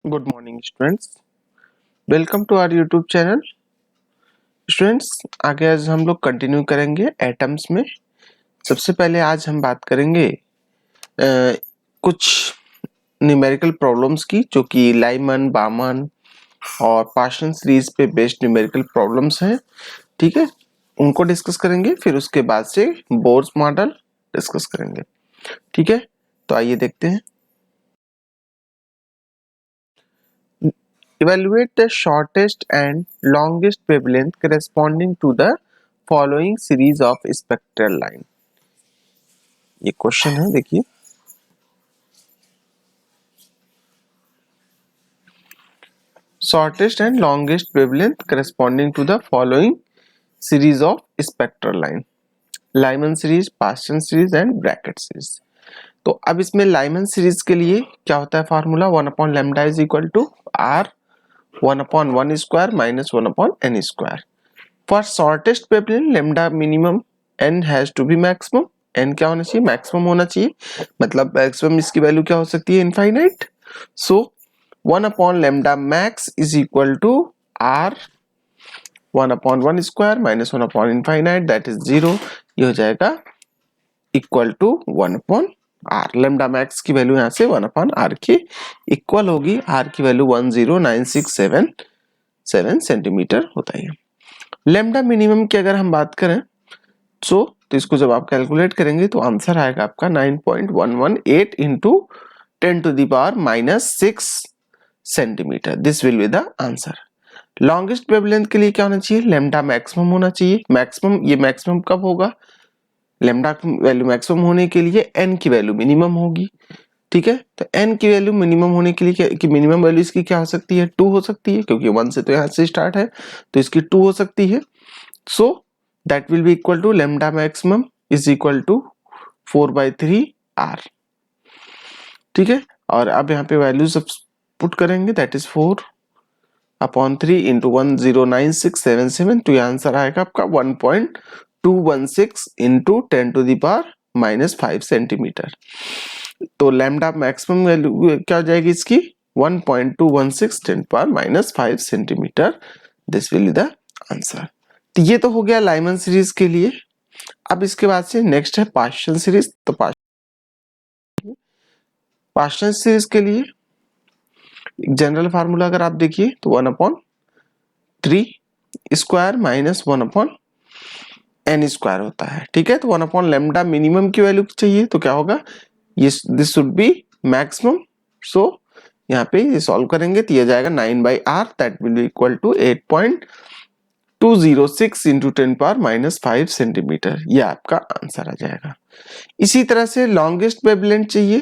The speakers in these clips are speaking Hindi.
Good morning students, welcome to our YouTube channel. Students, आगे आज हम लोग कंटिन्यू करेंगे एटम्स में। सबसे पहले आज हम बात करेंगे कुछ न्यूमेरिकल प्रॉब्लम्स की, जो कि लाइमन, बामन और पार्शन सीरीज पे बेस्ड न्यूमेरिकल प्रॉब्लम्स हैं। ठीक है, उनको डिस्कस करेंगे, फिर उसके बाद से बोर्स मॉडल डिस्कस करेंगे। ठीक है, तो आइए देखते हैं। Evaluate the shortest and longest wavelength corresponding to the following series of spectral line। ये क्वेश्चन है, देखिए। Shortest and longest wavelength corresponding to the following series of spectral line। Lyman series, Paschen series and Brackett series। तो अब इसमें लाइमन सीरीज के लिए क्या होता है formula? 1/λ is equal to r 1/1 square minus 1/n square. For shortest wavelength lambda minimum n has to be maximum. n क्या होना चाहिए? मैक्सिमम होना चाहिए। मतलब मैक्सिमम इसकी वैल्यू क्या हो सकती है? Infinite. So 1/λ max is equal to r 1/1 square minus 1/इनफाइनाइट, दैट इज 0। ये हो जाएगा equal to 1/r। Lambda max की वैल्यू यहाँ से 1/r की इक्वल होगी। r की वैल्यू 10967 सेंटीमीटर होता है। लैम्डा मिनिमम की अगर हम बात करें तो इसको जब आप कैलकुलेट करेंगे तो आंसर आएगा आपका 9.118 into 10⁻⁻6 centimetre. This will be the answer. Longest wavelength के लिए क्या होना चाहिए? लैम्डा मैक्सिमम होना चाहिए। मैक्सिमम, ये मैक्सिमम कब होगा? लैम्डा की वैल्यू मैक्सिमम होने के लिए n की वैल्यू मिनिमम होगी। ठीक है, तो n की वैल्यू मिनिमम होने के लिए कि मिनिमम वैल्यू इसकी क्या हो सकती है? 2 हो सकती है, क्योंकि 1 से तो यहाँ से स्टार्ट है, तो इसकी 2 हो सकती है। So that will be equal to lambda maximum is equal to 4/3 r। ठीक है, और अब यहाँ पे वैल्यू सब पुट करेंगे, दैट इज 4/3 इंटू 109677। तो ये आंसर आएगा आपका 1.216 इंटू 10⁻⁻5 सेंटीमीटर। तो लैम्डा मैक्सिमम वैल्यू क्या हो जाएगी इसकी? 1.216 10⁻⁵ centimetre. This will be the answer. तो ये तो हो गया लाइमन सीरीज के लिए। अब इसके बाद से नेक्स्ट है पार्शियल सीरीज। तो पार्शियल सीरीज के लिए जनरल फार्मूला अगर आप देखिए तो 1/3 स्क्वायर माइनस 1/n स्क्वायर होता है। ठीक है, तो 1/λ मिनिमम की वैल्यू चाहिए, तो क्या होगा? ये this should be maximum. So यहाँ पे ये सॉल्व करेंगे तो ये जाएगा 9/r, that will be equal to 8.206 into 10⁻⁻5 centimeter. ये आपका आंसर आ जाएगा। इसी तरह से लॉन्गेस्ट वेवलेंथ चाहिए,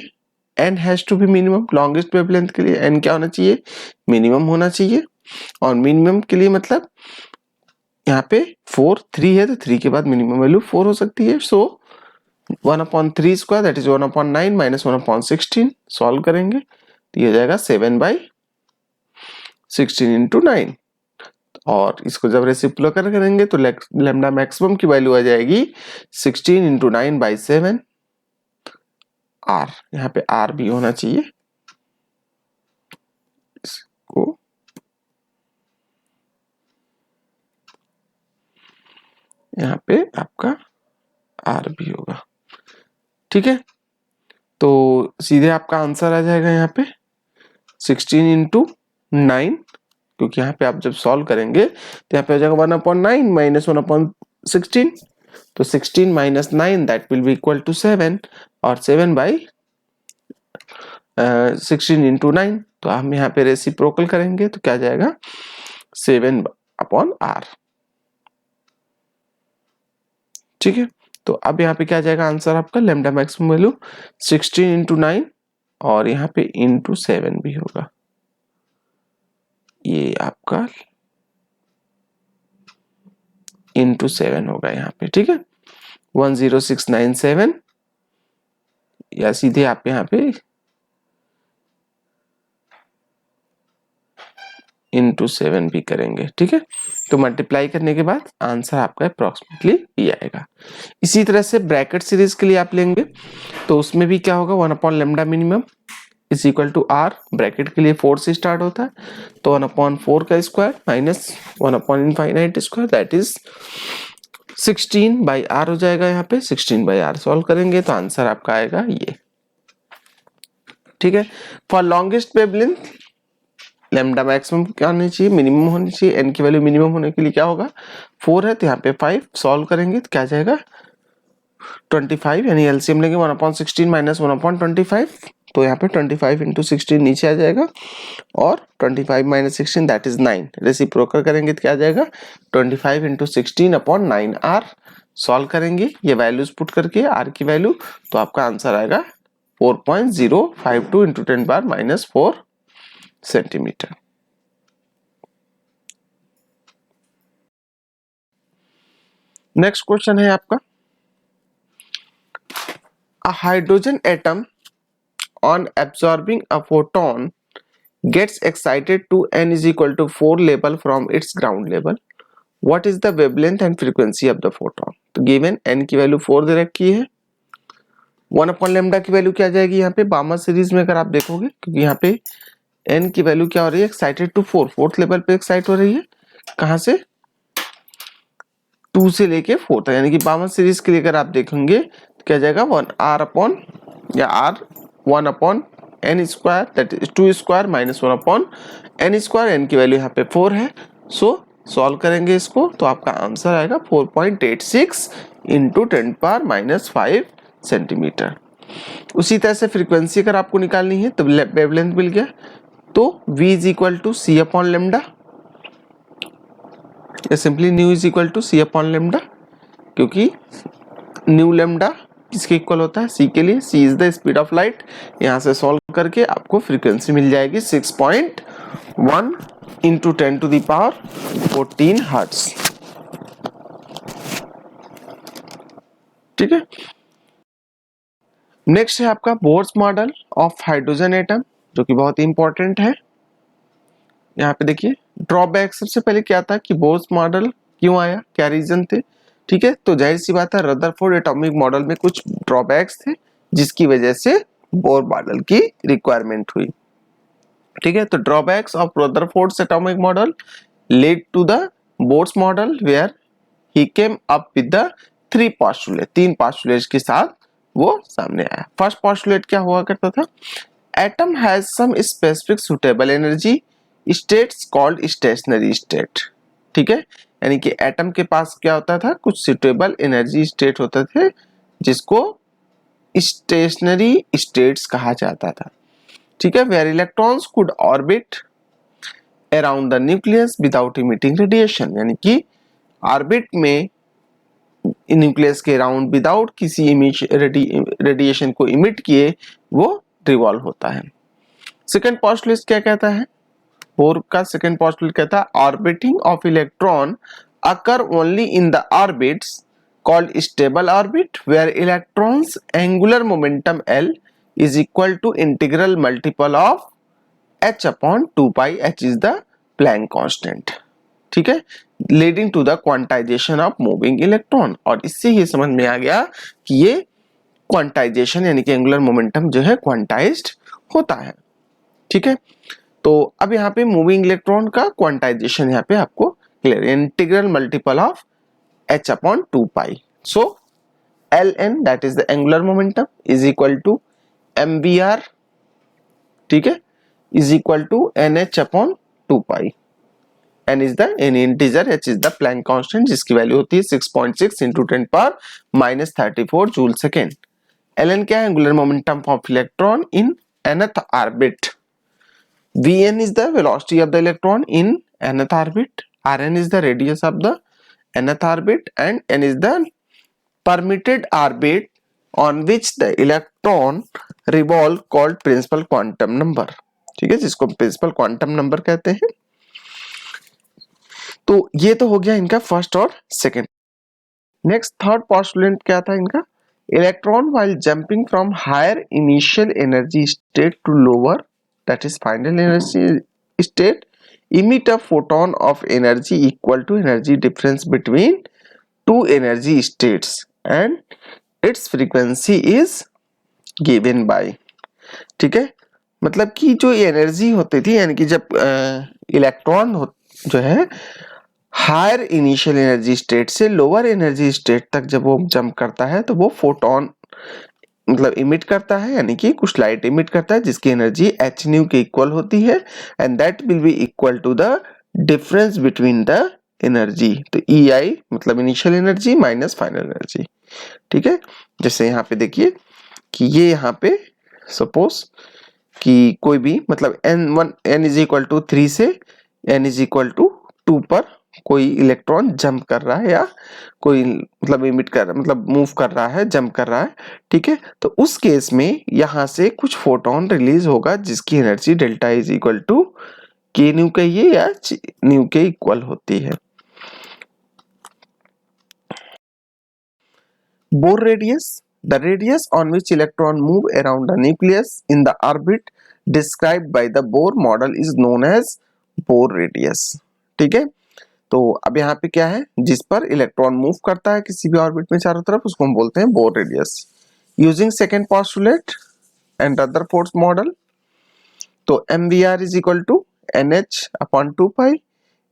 n has to be minimum. Longest wavelength के लिए n क्या होना चाहिए? मिनिमम होना चाहिए। और मिनिमम के लिए मतलब यहाँ पे 3 है, तो 3 के बाद मिनिमम वैल्यू 4 हो सकती है। सो 1/3 square that is 1/9 minus 1/16 solve करेंगे तो ये हो जाएगा 7/16 इंटू 9। और इसको जब रेसिप्रोकल करेंगे तो लैम्डा मैक्सिमम की वैल्यू आ जाएगी 16 इंटू 9/7 r। यहाँ पे r भी होना चाहिए। इसको यहाँ पे आपका r भी होगा। ठीक है, तो सीधे आपका आंसर आ जाएगा यहाँ पे 16 इंटू 9, क्योंकि यहाँ पे आप जब सॉल्व करेंगे तो यहाँ पे हो जाएगा 1/9 माइनस 1/16। तो 16 minus 9 that will be equal to 7, और 7/16 इंटू 9। तो हम यहाँ पे रेसिप्रोकल करेंगे तो क्या जाएगा? 7/r। ठीक है, तो अब यहाँ पे क्या जाएगा आंसर आपका? लैम्डा मैक्सिमम वैल्यू 16 इंटू 9 और यहाँ पे इंटू 7 भी होगा। ये आपका इंटू 7 होगा यहाँ पे। ठीक है, 10697, या सीधे आप यहाँ पे इंटू 7 भी करेंगे। ठीक है, तो मल्टीप्लाई करने के बाद आंसर आपका अप्रोक्सीमेटली ये आएगा। इसी तरह से ब्रैकेट सीरीज के लिए आप लेंगे तो उसमें भी क्या होगा? 1/λ minimum is equal to R, bracket के लिए 4 से स्टार्ट होता है, तो 1/4 का स्क्वायर माइनस 1/इनफाइनाइट स्क्वायर दैट इज 16/r हो जाएगा। यहाँ पे 16/r सॉल्व करेंगे तो आंसर आपका आएगा ये। ठीक है, for longest wavelength lambda maximum क्या होनी चाहिए, मिनिमम होनी चाहिए। एन की वैल्यू मिनिमम होने के लिए क्या होगा, 4 है तो यहाँ पे 5 सॉल्व करेंगे तो क्या जाएगा 25, यानी एलसीएम लेंगे 1/16 माइनस 1/25, तो यहाँ पे 25 इंटू 16 नीचे आ जाएगा और 25 माइनस 16 दैट इज 9, रेसिप्रोकल करेंगे तो क्या आ जाएगा 25 इंटू 16/9 आर। सॉल्व करेंगे ये वैल्यूज पुट करके आर की वैल्यू, तो आपका आंसर आएगा 4.052 इंटू 10⁻⁻4 सेंटीमीटर। नेक्स्ट क्वेश्चन है आपका, a hydrogen atom on absorbing a photon gets excited to n is equal to 4 level from its ground level. What is the wavelength and frequency of the photon? तो given n की वैल्यू 4 दे रखी है, 1/λ की वैल्यू क्या आ जाएगी यहाँ पे बामा सीरीज में अगर आप देखोगे, क्योंकि यहाँ पे n की वैल्यू क्या हो रही है एक्साइटेड टू 4, फोर्थ लेवल पे एक्साइट हो रही है, कहां से 2 से लेके 4 तक, यानी कि बामा सीरीज के लिए अगर आप देखेंगे तो क्या जाएगा 1/n square that is 2 square minus 1/n square, n की वैल्यू यहाँ पे 4 है। सो सॉल्व करेंगे इसको तो आपका आंसर आएगा 4.86 इंटू 10⁻⁻5 सेंटीमीटर। उसी तरह से फ्रीक्वेंसी अगर आपको निकालनी है तो वेवलेंथ मिल गया, तो v is equal to c/λ या simply nu is equal to c/λ, क्योंकि न्यू लैम्डा किसके इक्वल होता है c के लिए, c is the speed of light. यहां से सॉल्व करके आपको फ्रीक्वेंसी मिल जाएगी 6.1 इंटू 10⁻14 हर्ट्ज। ठीक है, नेक्स्ट है आपका Bohr's model of hydrogen atom, जो कि बहुत ही इंपॉर्टेंट है। यहाँ पे देखिए ड्रॉबैक, सबसे पहले क्या था कि बोर्स मॉडल क्यों आया, क्या रीजन थे। ठीक है, तो जाहिर सी बात है रदरफोर्ड एटॉमिक मॉडल में कुछ ड्रॉबैक्स थे जिसकी वजह से बोर मॉडल की रिक्वायरमेंट हुई। ठीक है, तो drawbacks of Rutherford's atomic model led to the Bohr's model where he came up with the 3 postulate, 3 postulates के साथ वो सामने आया। फर्स्ट पोस्टुलेट क्या हुआ करता था, atom has some specific suitable energy states called stationary state. ठीक है, यानी कि एटम के पास क्या होता था, कुछ सुटेबल एनर्जी स्टेट होते थे जिसको स्टेशनरी स्टेट्स कहा जाता था। ठीक है, where electrons could orbit around the nucleus without emitting radiation, यानी कि ऑर्बिट में न्यूक्लियस के अराउंड विदाउट किसी रेडिएशन को इमिट किए वो रिवॉल्व होता है। सेकंड पोस्टुलेट क्या कहता है, बोर का सेकंड पोस्टुलेट कहता है orbiting of electron occur only in the orbits called stable orbit where electrons angular momentum L is equal to integral multiple of h/2 pi, h is the Planck constant। ठीक है, leading to the quantization of moving electron, और इससे ही समझ में आ गया कि ये क्वांटाइजेशन यानी कि एंगुलर मोमेंटम जो है क्वांटाइज्ड होता है। ठीक है, तो अब यहाँ पे मूविंग इलेक्ट्रॉन का क्वांटाइजेशन यहाँ पे आपको clear, integral multiple of h/2 pi। So Ln that is the angular momentum is equal to mvr, ठीक है, is equal to nh/2 pi। n is the n integer, h is the Planck constant जिसकी वैल्यू होती है 6.6 इंटू 10⁻⁻34 जूल सेकेंड। Ln क्या है, angular momentum of electron in nth orbit. Vn is the velocity of the electron in nth orbit, Rn is the radius of the nth orbit, and n is the permitted orbit on which the electron revolve called principal quantum number। ठीक है, जिसको प्रिंसिपल क्वांटम नंबर कहते हैं। तो ये तो हो गया इनका फर्स्ट और सेकंड। नेक्स्ट थर्ड पोस्टुलेट क्या था इनका, electron while jumping from higher initial energy state to lower that is final energy state emit a photon of energy equal to energy difference between two energy states and its frequency is given by। ठीक है, मतलब कि जो एनर्जी होती थी, यानी कि जब इलेक्ट्रॉन जो है हायर इनिशियल एनर्जी स्टेट से लोअर एनर्जी स्टेट तक जब वो जंप करता है तो वो फोटोन मतलब इमिट करता है, यानी कि कुछ लाइट इमिट करता है जिसकी एनर्जी h न्यू के इक्वल होती है, and that will be equal to the difference between the energy. तो EI मतलब initial energy minus final energy. ठीक है, जैसे यहाँ पे देखिए कि ये यहाँ पे सपोज कि कोई भी मतलब n इज इक्वल टू 3 से n इज इक्वल टू 2 पर कोई इलेक्ट्रॉन जंप कर रहा है या कोई मतलब इमिट कर मतलब मूव कर रहा है, जंप कर रहा है। ठीक है, तो उस केस में यहाँ से कुछ फोटोन रिलीज होगा जिसकी energy delta is equal to के न्यू कहिए या न्यू के इक्वल होती है। Bohr radius, the radius on which electron move around the nucleus in the orbit described by the Bohr model is known as Bohr radius। ठीक है, तो अब यहाँ पे क्या है, जिस पर इलेक्ट्रॉन मूव करता है किसी भी ऑर्बिट में चारों तरफ, उसको हम बोलते हैं Bohr radius. Using second postulate and Rutherford model, तो mvr is equal to nh upon 2 pi,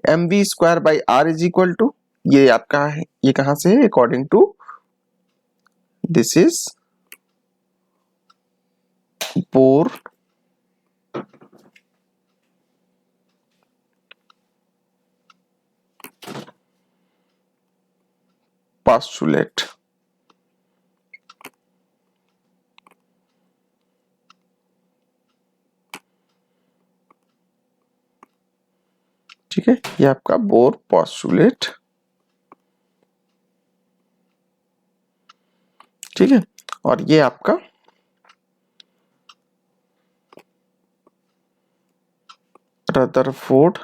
mv square by r is equal to, ये आपका है, ये कहाँ से है, according to this is Bohr postulate. ठीक है, ये आपका बोर पोस्टुलेट। ठीक है, और ये आपका रदरफोर्ड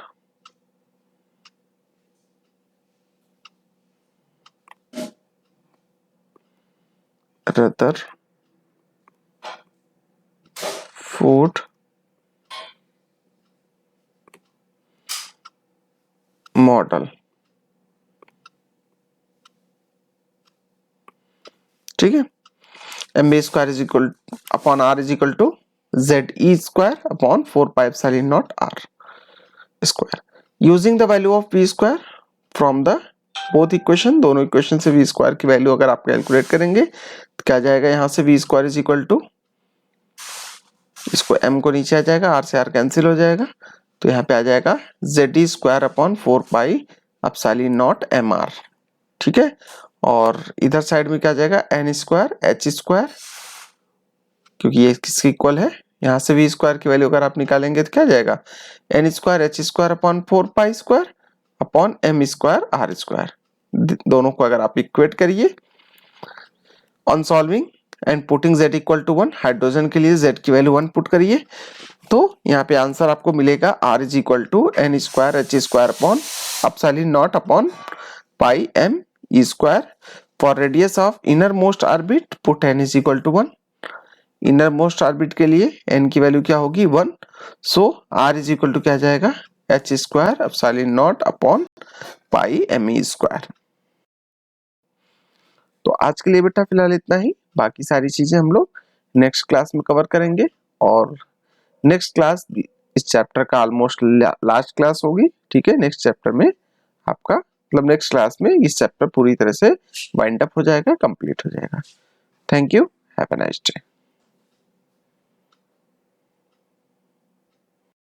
मॉडल। ठीक है, mv square is equal upon r is equal to ze square upon 4 pi epsilon naught r square. Using the value of v square from the both equation, दोनों इक्वेशन से v स्क्वायर की वैल्यू अगर आप कैलकुलेट करेंगे तो क्या जाएगा, यहाँ से v square is equal to, इसको m को नीचे आ जाएगा, r से r कैंसिल हो जाएगा, तो यहाँ पे आ जाएगा ze square upon 4 pi epsilon not mr। ठीक है, और इधर साइड में क्या आ जाएगा, n स्क्वायर h स्क्वायर, क्योंकि ये किसके इक्वल है, यहाँ से v स्क्वायर की वैल्यू अगर आप निकालेंगे तो क्या जाएगा, n square h square upon 4 pi square upon m square r square. दोनों को अगर आप इक्वेट करिए on solving and putting z equal to 1, hydrogen के लिए z की वैल्यू 1 पुट करिए, तो यहाँ पे आंसर आपको मिलेगा r is equal to n square h square upon epsilon naught upon pi m e square. For radius of inner most orbit put n is equal to 1, inner most orbit के लिए n की वैल्यू क्या होगी 1, so r is equal to क्या जाएगा, h square epsilon naught upon pi m e square. तो आज के लिए बेटा फिलहाल इतना ही, बाकी सारी चीजें हम लोग नेक्स्ट क्लास में कवर करेंगे, और नेक्स्ट क्लास इस चैप्टर का ऑलमोस्ट लास्ट क्लास होगी। ठीक है, नेक्स्ट चैप्टर में आपका मतलब नेक्स्ट क्लास में इस चैप्टर पूरी तरह से वाइंड अप हो जाएगा, कंप्लीट हो जाएगा। Thank you, have a nice day.